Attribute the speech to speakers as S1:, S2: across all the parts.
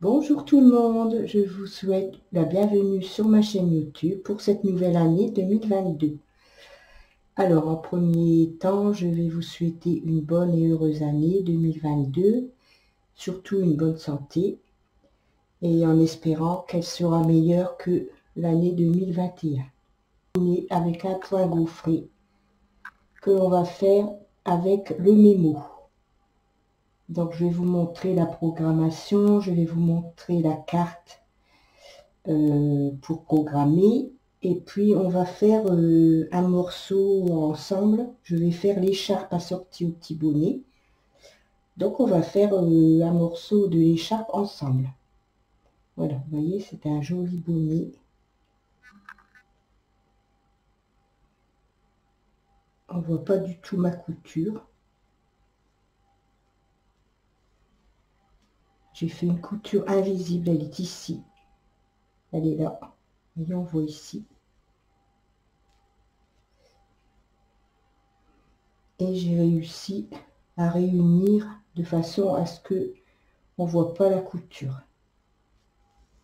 S1: Bonjour tout le monde, je vous souhaite la bienvenue sur ma chaîne YouTube pour cette nouvelle année 2022. Alors en premier temps, je vais vous souhaiter une bonne et heureuse année 2022, surtout une bonne santé et en espérant qu'elle sera meilleure que l'année 2021. On est avec un point gaufré que l'on va faire avec le mémo. Donc je vais vous montrer la programmation, je vais vous montrer la carte pour programmer, et puis on va faire un morceau ensemble. Je vais faire l'écharpe assortie au petit bonnet, donc on va faire un morceau de l'écharpe ensemble. Voilà, vous voyez, c'est un joli bonnet. On voit pas du tout ma couture. J'ai fait une couture invisible, elle est ici, elle est là, et on voit ici. Et j'ai réussi à réunir de façon à ce que on voit pas la couture.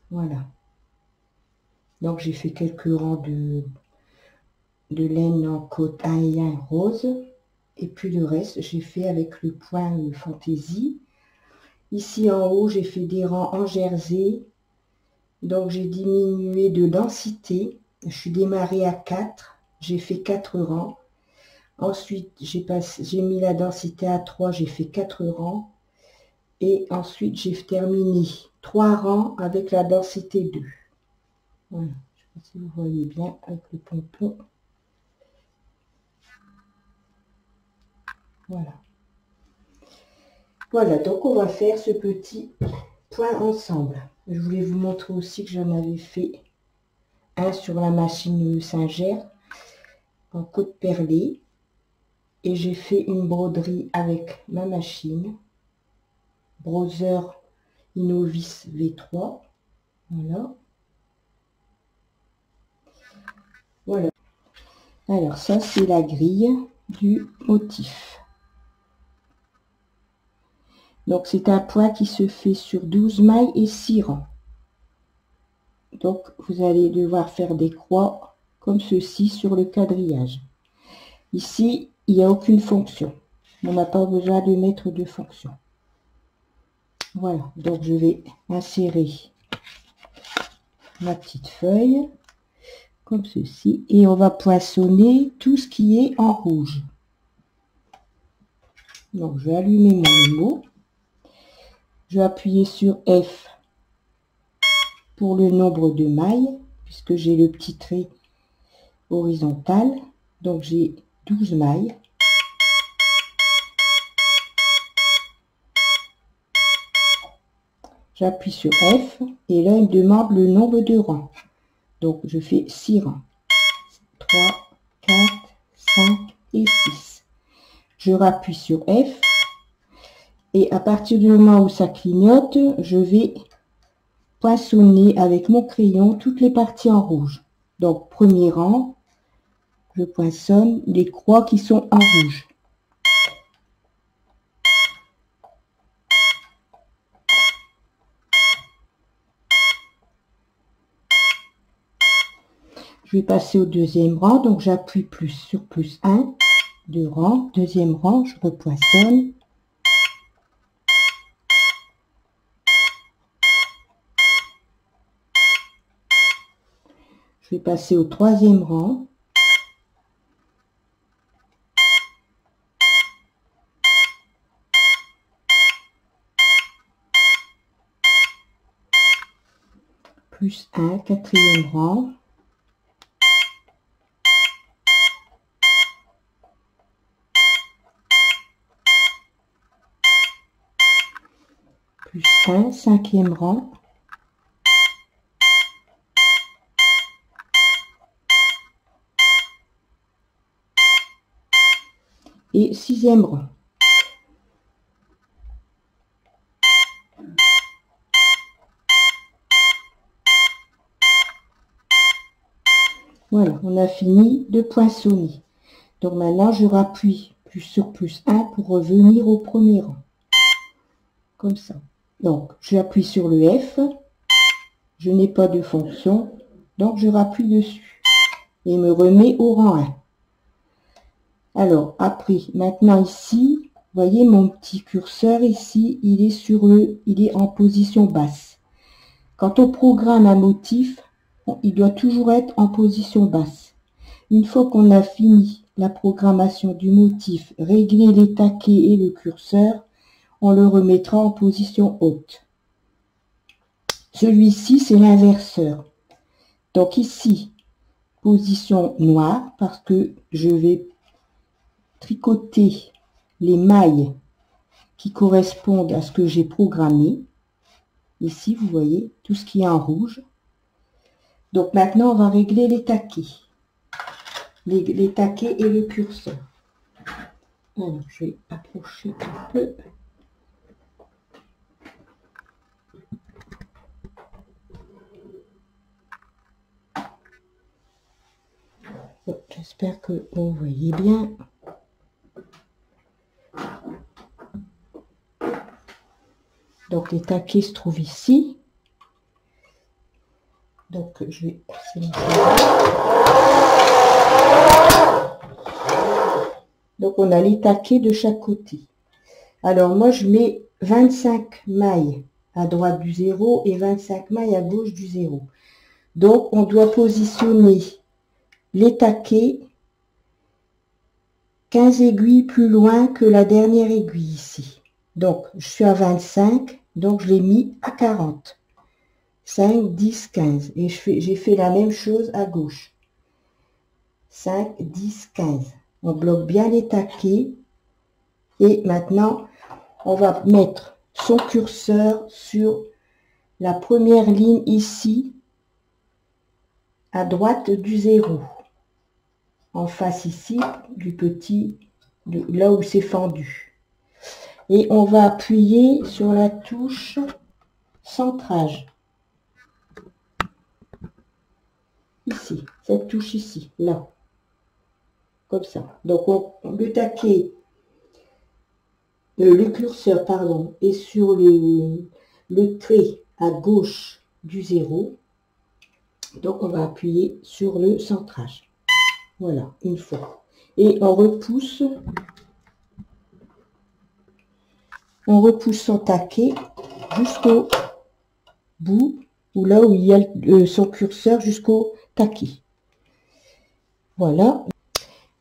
S1: Voilà. Donc j'ai fait quelques rangs de laine en côte 1 et 1 rose. Et puis le reste, j'ai fait avec le point fantaisie. Ici en haut, j'ai fait des rangs en jersey. Donc j'ai diminué de densité. Je suis démarrée à 4. J'ai fait 4 rangs. Ensuite, j'ai mis la densité à 3. J'ai fait 4 rangs. Et ensuite, j'ai terminé 3 rangs avec la densité 2. Voilà. Je ne sais pas si vous voyez bien avec le pompon. Voilà. Voilà, donc on va faire ce petit point ensemble. Je voulais vous montrer aussi que j'en avais fait un sur la machine Singer en côte perlée. Et j'ai fait une broderie avec ma machine. Brother Innovis V3. Voilà. Voilà. Alors ça, c'est la grille du motif. Donc c'est un point qui se fait sur 12 mailles et 6 rangs. Donc vous allez devoir faire des croix comme ceci sur le quadrillage. Ici, il n'y a aucune fonction. On n'a pas besoin de mettre de fonction. Voilà, donc je vais insérer ma petite feuille comme ceci et on va poinçonner tout ce qui est en rouge. Donc je vais allumer mon mémo. Je vais appuyer sur F pour le nombre de mailles, puisque j'ai le petit trait horizontal. Donc j'ai 12 mailles. J'appuie sur F et là il me demande le nombre de rangs. Donc je fais 6 rangs. 3, 4, 5 et 6. Je rappuie sur F et à partir du moment où ça clignote, je vais poinçonner avec mon crayon toutes les parties en rouge. Donc premier rang, je poinçonne les croix qui sont en rouge. Je vais passer au deuxième rang, donc j'appuie plus sur plus 1, 2 rangs, deuxième rang, je repoinçonne. Je vais passer au troisième rang. Plus 1, quatrième rang. Plus 1, cinquième rang. Et sixième rang. Voilà, on a fini de poinçonner. Donc maintenant, je rappuie plus sur plus 1 pour revenir au premier rang. Comme ça. Donc, j'appuie sur le F. Je n'ai pas de fonction, donc je rappuie dessus et me remet au rang 1. Alors, après, maintenant ici, vous voyez mon petit curseur ici, il est en position basse. Quand on programme un motif, il doit toujours être en position basse. Une fois qu'on a fini la programmation du motif, régler les taquets et le curseur, on le remettra en position haute. Celui-ci, c'est l'inverseur. Donc ici, position noire, parce que je vais tricoter les mailles qui correspondent à ce que j'ai programmé. Ici, vous voyez, tout ce qui est en rouge. Donc maintenant, on va régler les taquets. Les taquets et le curseur. Alors, je vais approcher un peu. Bon, j'espère que vous voyez bien. Donc les taquets se trouvent ici. Donc je vais passer mon Donc on a les taquets de chaque côté. Alors moi je mets 25 mailles à droite du 0 et 25 mailles à gauche du 0. Donc on doit positionner les taquets 15 aiguilles plus loin que la dernière aiguille ici. Donc je suis à 25, donc je l'ai mis à 40. 5, 10, 15. Et j'ai fait la même chose à gauche. 5, 10, 15. On bloque bien les taquets. Et maintenant, on va mettre son curseur sur la première ligne ici, à droite du 0. En face ici, du petit, là où c'est fendu. Et on va appuyer sur la touche centrage. Ici, cette touche ici, là. Comme ça. Donc, le taquet, le curseur, pardon, est sur le trait à gauche du 0. Donc, on va appuyer sur le centrage. Voilà, une fois. Et on repousse son taquet jusqu'au bout, ou là où il y a son curseur jusqu'au taquet. Voilà.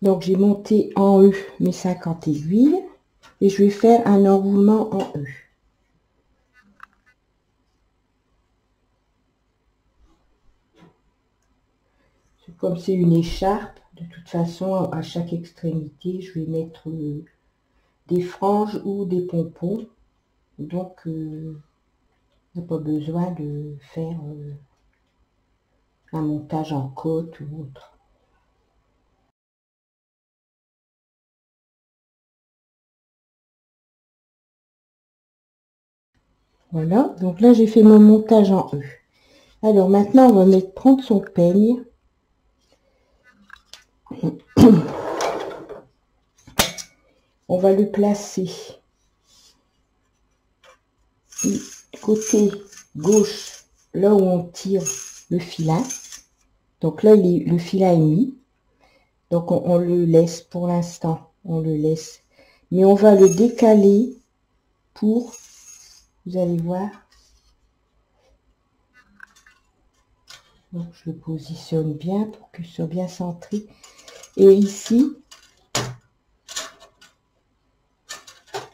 S1: Donc, j'ai monté en E mes 50 aiguilles et je vais faire un enroulement en E. Comme c'est une écharpe, de toute façon, à chaque extrémité, je vais mettre des franges ou des pompons. Donc, il n'y a pas besoin de faire un montage en côte ou autre. Voilà, donc là, j'ai fait mon montage en E. Alors, maintenant, on va prendre son peigne. On va le placer du côté gauche, là où on tire le filin. Donc là, le filin est mis. Donc on le laisse pour l'instant, on le laisse. Mais on va le décaler pour, vous allez voir. Donc je le positionne bien pour qu'il soit bien centré. Et ici, vous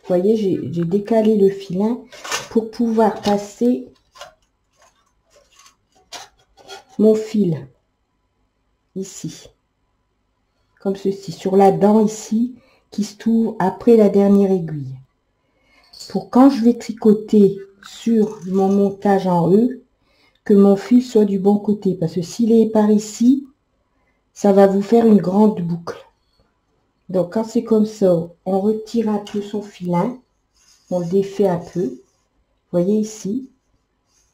S1: voyez, j'ai décalé le filin pour pouvoir passer mon fil ici. Comme ceci, sur la dent ici, qui se trouve après la dernière aiguille. Pour quand je vais tricoter sur mon montage en E, que mon fil soit du bon côté. Parce que s'il est par ici, ça va vous faire une grande boucle. Donc quand c'est comme ça, on retire un peu son filin, on le défait un peu. Vous voyez ici,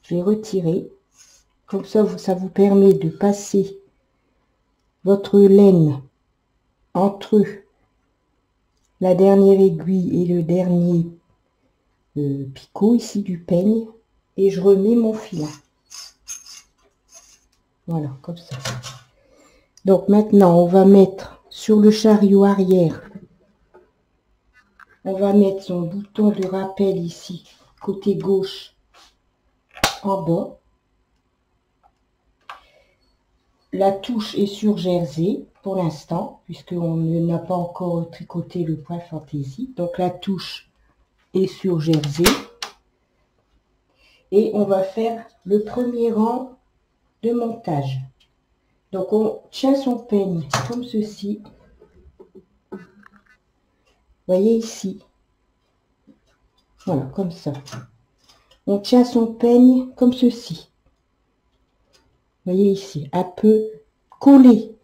S1: je vais retirer. Comme ça vous permet de passer votre laine entre la dernière aiguille et le dernier picot ici du peigne et je remets mon filin. Voilà, comme ça. Donc maintenant, on va mettre sur le chariot arrière, on va mettre son bouton de rappel ici, côté gauche, en bas. La touche est sur jersey pour l'instant, puisqu'on n'a pas encore tricoté le point fantaisie. Donc la touche est sur jersey. Et on va faire le premier rang de montage. Donc on tient son peigne comme ceci. Vous voyez ici. Voilà, comme ça. On tient son peigne comme ceci. Vous voyez ici, un peu collé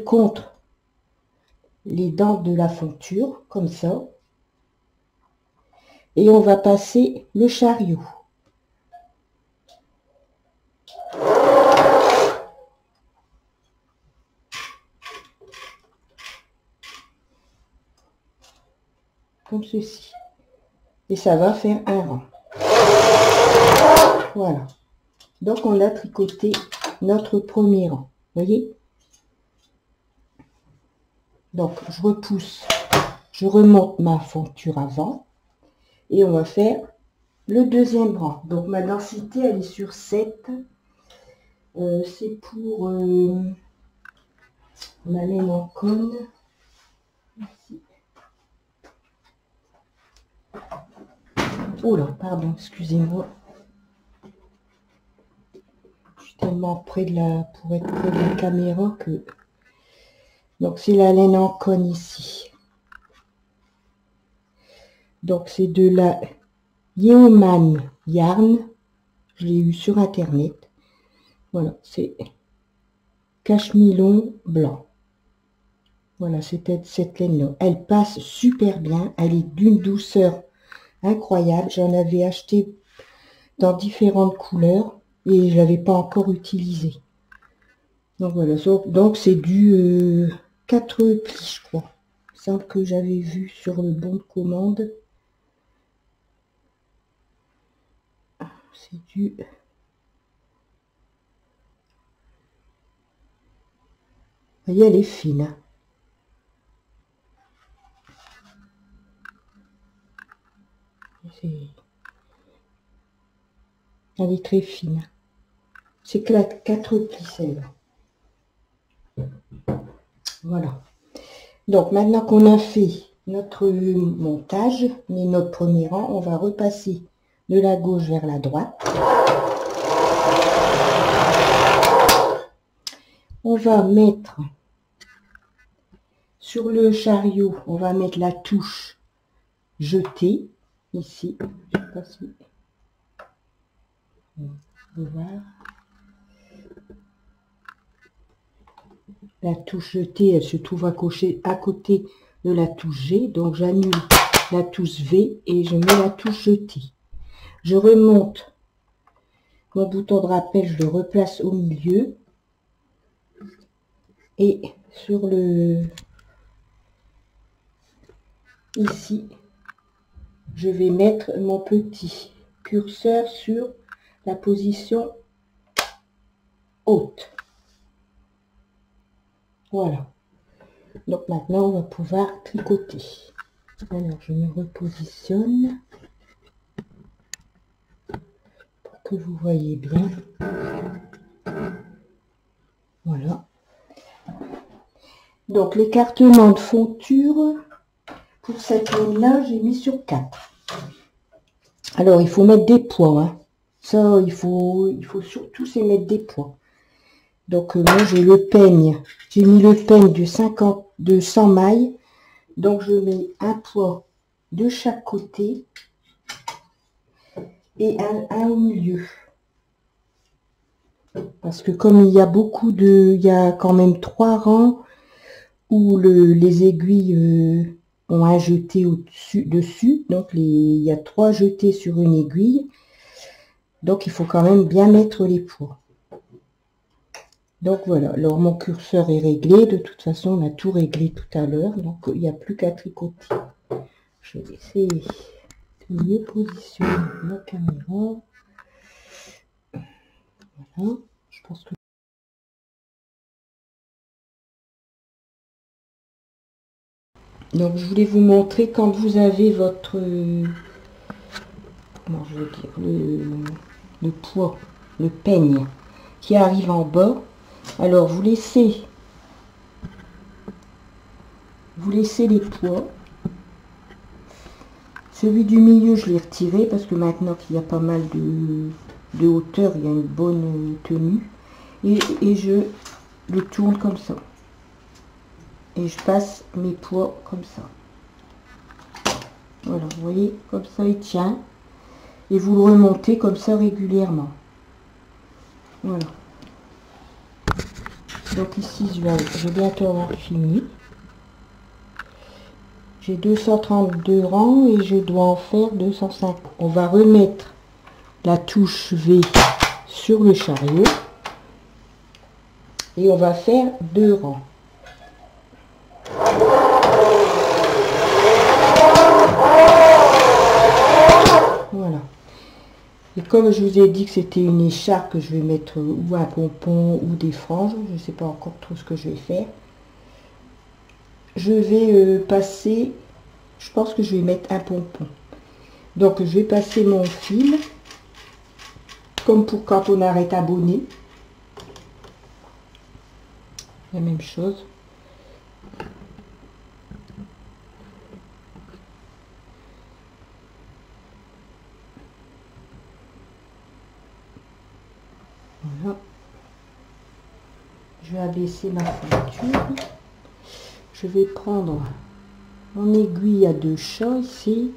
S1: contre les dents de la fonture, comme ça. Et on va passer le chariot. Comme ceci. Et ça va faire un rang. Voilà. Donc on a tricoté notre premier rang. Vous voyez? Donc je repousse, je remonte ma fonture avant. Et on va faire le deuxième rang. Donc ma densité, elle est sur 7. C'est pour ma laine en cône. Ici. Oh là, pardon, excusez-moi. Je suis tellement près de pour être près de la caméra que... Donc c'est la laine en cône ici. Donc c'est de la Yeoman Yarn. Je l'ai eu sur internet. Voilà, c'est cachemilon blanc. Voilà, c'était cette laine-là. Elle passe super bien. Elle est d'une douceur incroyable. J'en avais acheté dans différentes couleurs et je l'avais pas encore utilisé. Donc voilà, donc c'est du 4 plis, je crois. C'est ça que j'avais vu sur le bon de commande. C'est du... Vous voyez, elle est fine. Elle est très fine. C'est que la 4 plis, celle-là. Voilà. Donc, maintenant qu'on a fait notre montage, mais notre premier rang, on va repasser de la gauche vers la droite. On va mettre sur le chariot, on va mettre la touche jetée, ici. Je sais pas si... On peut voir. La touche jetée, elle se trouve à côté de la touche G. Donc j'annule la touche V et je mets la touche jetée. Je remonte mon bouton de rappel, je le replace au milieu. Et sur le... Ici, je vais mettre mon petit curseur sur la position haute. Voilà. Donc maintenant, on va pouvoir tricoter. Alors, je me repositionne pour que vous voyez bien. Voilà. Donc, l'écartement de fonture, pour cette laine-là, j'ai mis sur 4. Alors, il faut mettre des poids. Hein. Ça, il faut surtout c'est mettre des poids. Donc, moi, j'ai le peigne. J'ai mis le peigne de 100 mailles. Donc, je mets un poids de chaque côté et un au milieu. Parce que comme il y a il y a quand même 3 rangs où les aiguilles ont un jeté dessus. Donc, il y a 3 jetés sur une aiguille. Donc, il faut quand même bien mettre les poids. Donc voilà, alors mon curseur est réglé. De toute façon, on a tout réglé tout à l'heure. Donc il n'y a plus qu'à tricoter. Je vais essayer de mieux positionner ma caméra. Voilà, je pense que... Donc je voulais vous montrer quand vous avez votre... comment je veux dire, le poids, le peigne qui arrive en bas. Alors vous laissez les poids. Celui du milieu, je l'ai retiré parce que maintenant qu'il y a pas mal de hauteur, il y a une bonne tenue. Et je le tourne comme ça. Et je passe mes poids comme ça. Voilà, vous voyez, comme ça il tient. Et vous le remontez comme ça régulièrement. Voilà. Donc ici, je vais bientôt avoir fini. J'ai 232 rangs et je dois en faire 250. On va remettre la touche V sur le chariot. Et on va faire 2 rangs. Voilà. Et comme je vous ai dit que c'était une écharpe, je vais mettre ou un pompon ou des franges. Je ne sais pas encore trop ce que je vais faire. Je vais passer, je pense que je vais mettre un pompon. Donc je vais passer mon fil, comme pour quand on arrête un bonnet. La même chose. Voilà. Je vais abaisser ma ceinture. Je vais prendre mon aiguille à 2 chats ici.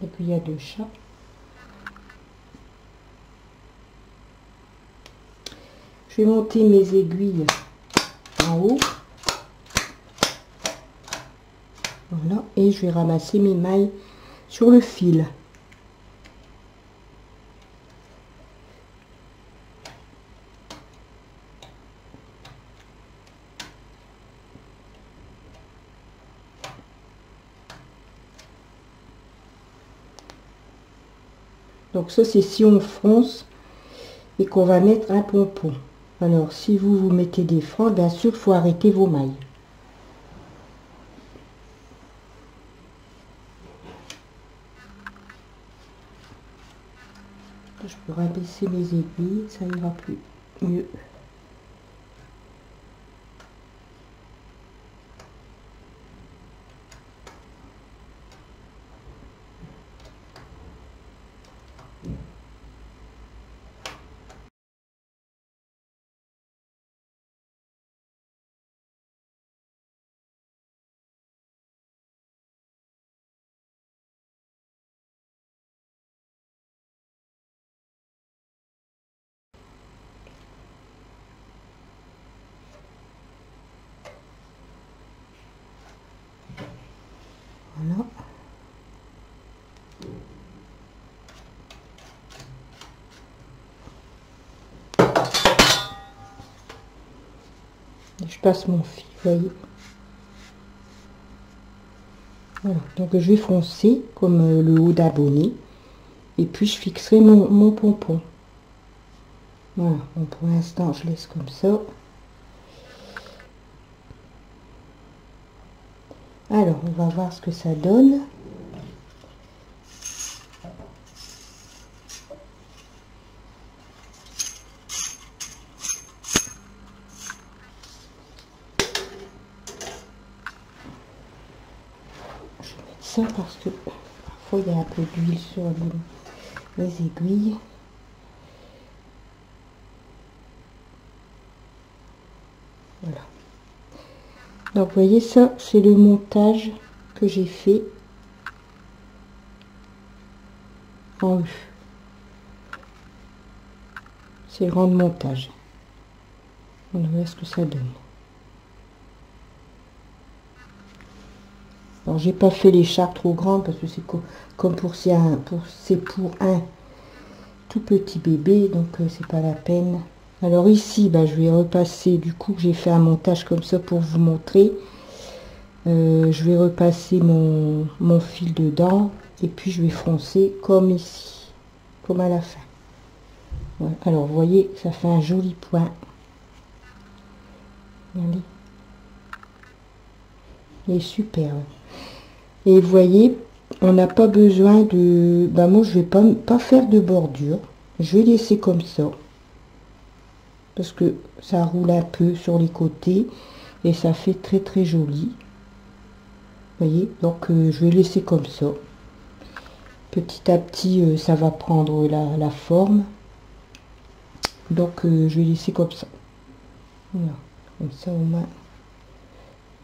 S1: L'aiguille à 2 chats. Je vais monter mes aiguilles en haut. Voilà. Et je vais ramasser mes mailles sur le fil. Donc ça, c'est si on fronce et qu'on va mettre un pompon. Alors, si vous mettez des franges, bien sûr, il faut arrêter vos mailles. Je peux rabaisser mes aiguilles, ça ira plus mieux. Voilà. Je passe mon fil, vous voyez. Voilà, donc je vais froncer comme le haut d'abonné. Et puis je fixerai mon pompon. Voilà, bon, pour l'instant je laisse comme ça. Alors, on va voir ce que ça donne. Je vais mettre ça parce que parfois il y a un peu d'huile sur les aiguilles. Voilà. Donc, vous voyez, ça, c'est le montage que j'ai fait en U. C'est le rang de montage. On va voir ce que ça donne. Alors, j'ai pas fait l'écharpe trop grande parce que c'est comme c'est pour un tout petit bébé, donc c'est pas la peine. Alors ici, bah, je vais repasser, du coup, j'ai fait un montage comme ça pour vous montrer. Je vais repasser mon fil dedans et puis je vais froncer comme ici, comme à la fin. Voilà. Alors, vous voyez, ça fait un joli point. Regardez. Il est superbe. Et vous voyez, on n'a pas besoin de... Ben moi, je vais pas faire de bordure. Je vais laisser comme ça. Parce que ça roule un peu sur les côtés. Et ça fait très très joli. Vous voyez, donc je vais laisser comme ça. Petit à petit, ça va prendre la forme. Donc, je vais laisser comme ça. Voilà. Comme ça, au moins,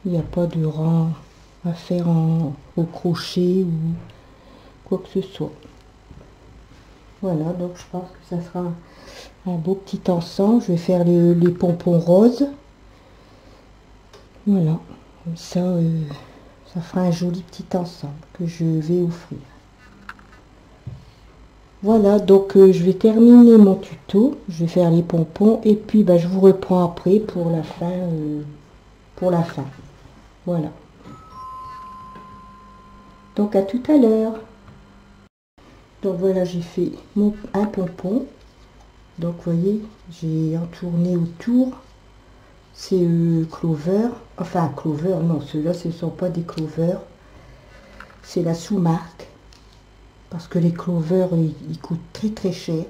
S1: il n'y a pas de rang à faire au crochet ou quoi que ce soit. Voilà, donc je pense que ça sera un beau petit ensemble. Je vais faire les pompons roses. Voilà, comme ça, ça fera un joli petit ensemble que je vais offrir. Voilà, donc je vais terminer mon tuto. Je vais faire les pompons et puis bah, je vous reprends après pour la fin. Voilà. Donc à tout à l'heure. Donc voilà, j'ai fait un pompon. Donc vous voyez, j'ai entourné autour. C'est Clover. Enfin, Clover, non, ceux-là, ce ne sont pas des Clover. C'est la sous-marque. Parce que les Clover, ils coûtent très très cher.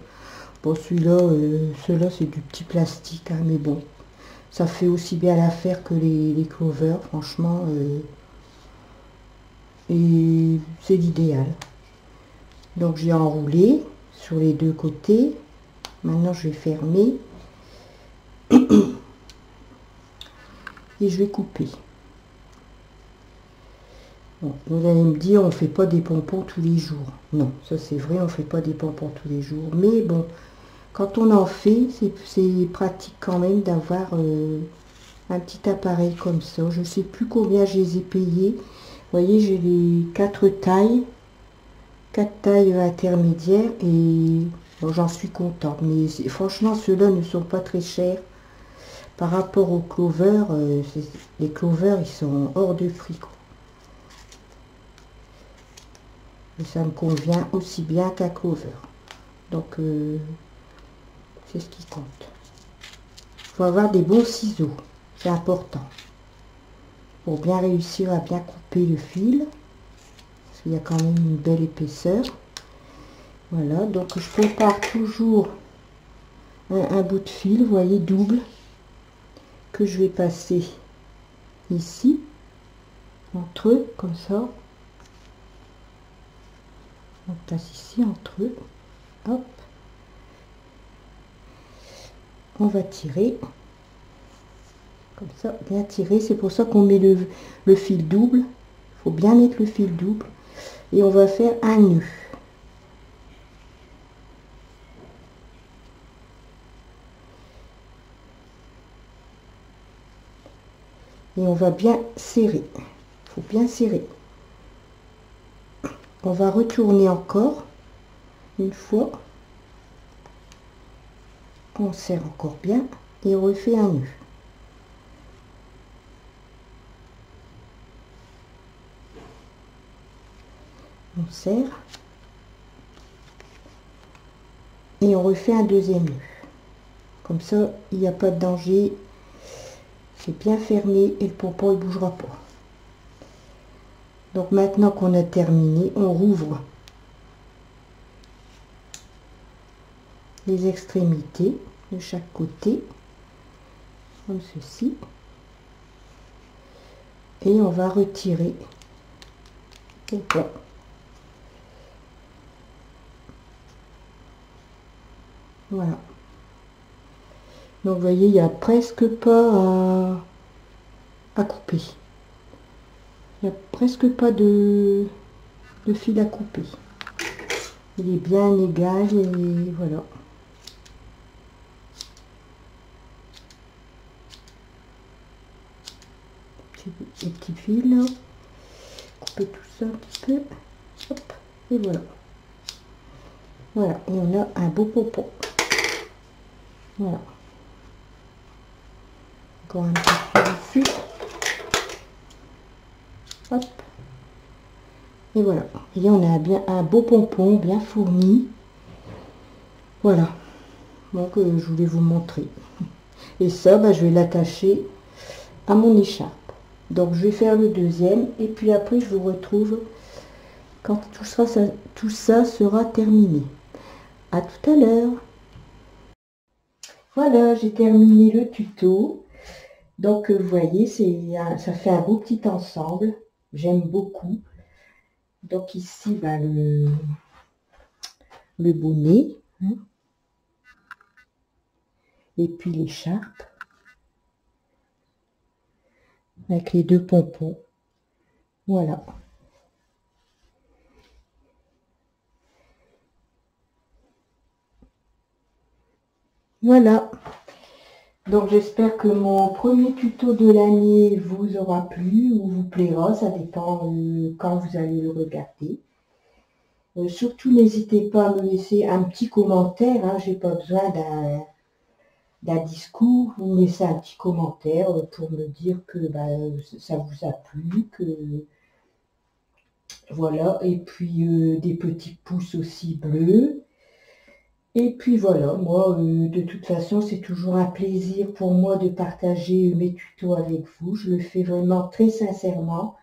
S1: Bon, ceux-là, c'est du petit plastique, hein, mais bon. Ça fait aussi bien l'affaire que les Clover, franchement. Et c'est l'idéal. Donc j'ai enroulé sur les deux côtés. Maintenant je vais fermer et je vais couper. Bon, vous allez me dire, on fait pas des pompons tous les jours. Non, ça c'est vrai, on fait pas des pompons tous les jours. Mais bon, quand on en fait, c'est pratique quand même d'avoir un petit appareil comme ça. Je sais plus combien je les ai payés. Vous voyez, j'ai les quatre tailles intermédiaires et bon, j'en suis contente. Mais franchement, ceux-là ne sont pas très chers par rapport aux Clover. Les Clover, ils sont hors de prix, quoi. Et ça me convient aussi bien qu'un Clover. Donc, c'est ce qui compte. Il faut avoir des bons ciseaux, c'est important. Pour bien réussir à bien couper le fil. Parce qu'il y a quand même une belle épaisseur. Voilà, donc je prépare toujours un bout de fil, vous voyez, double, que je vais passer ici, entre eux, comme ça. On passe ici entre eux. Hop. On va tirer. Comme ça, bien tirer. C'est pour ça qu'on met le fil double. Il faut bien mettre le fil double. Et on va faire un nœud. Et on va bien serrer. Il faut bien serrer. On va retourner encore une fois. On serre encore bien et on refait un nœud. On serre et on refait un deuxième nœud. Comme ça, il n'y a pas de danger. C'est bien fermé et le pompon ne bougera pas. Donc maintenant qu'on a terminé, on rouvre les extrémités de chaque côté, comme ceci. Et on va retirer le pompon. Voilà. Donc vous voyez, il n'y a presque pas à couper. Il n'y a presque pas de fil à couper. Il est bien égal et voilà. Les petits fils là. Couper tout ça un petit peu. Hop, et voilà. Voilà, et on a un beau pompon. Voilà. Encore un petit peu dessus. Hop. Et voilà. Et on a bien un beau pompon bien fourni. Voilà. Donc je voulais vous montrer. Et ça, bah, je vais l'attacher à mon écharpe. Donc je vais faire le deuxième et puis après je vous retrouve quand tout ça sera terminé. À tout à l'heure. Voilà, j'ai terminé le tuto. Donc vous voyez, ça fait un beau petit ensemble. J'aime beaucoup. Donc ici, bah, le bonnet. Hein, et puis l'écharpe. Avec les deux pompons. Voilà. Voilà. Donc j'espère que mon premier tuto de l'année vous aura plu ou vous plaira. Ça dépend quand vous allez le regarder. Surtout n'hésitez pas à me laisser un petit commentaire. Hein, j'ai pas besoin d'un discours. Vous me laissez un petit commentaire pour me dire que bah, ça vous a plu, que voilà. Et puis des petits pouces aussi bleus. Et puis voilà, moi, de toute façon, c'est toujours un plaisir pour moi de partager mes tutos avec vous. Je le fais vraiment très sincèrement.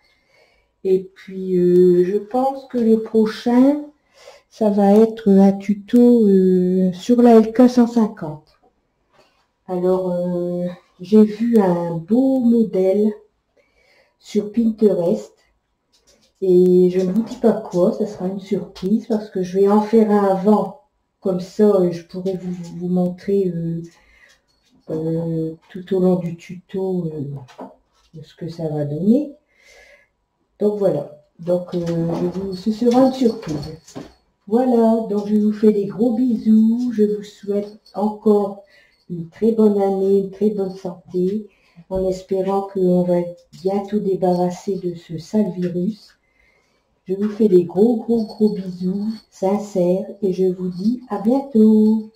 S1: Et puis, je pense que le prochain, ça va être un tuto sur la LK 150. Alors, j'ai vu un beau modèle sur Pinterest. Et je ne vous dis pas quoi, ça sera une surprise parce que je vais en faire un avant. Comme ça, je pourrais vous montrer tout au long du tuto ce que ça va donner. Donc voilà. Donc ce sera une surprise. Voilà. Donc je vous fais des gros bisous. Je vous souhaite encore une très bonne année, une très bonne santé, en espérant qu'on va être bientôt débarrassé de ce sale virus. Je vous fais des gros bisous sincères et je vous dis à bientôt.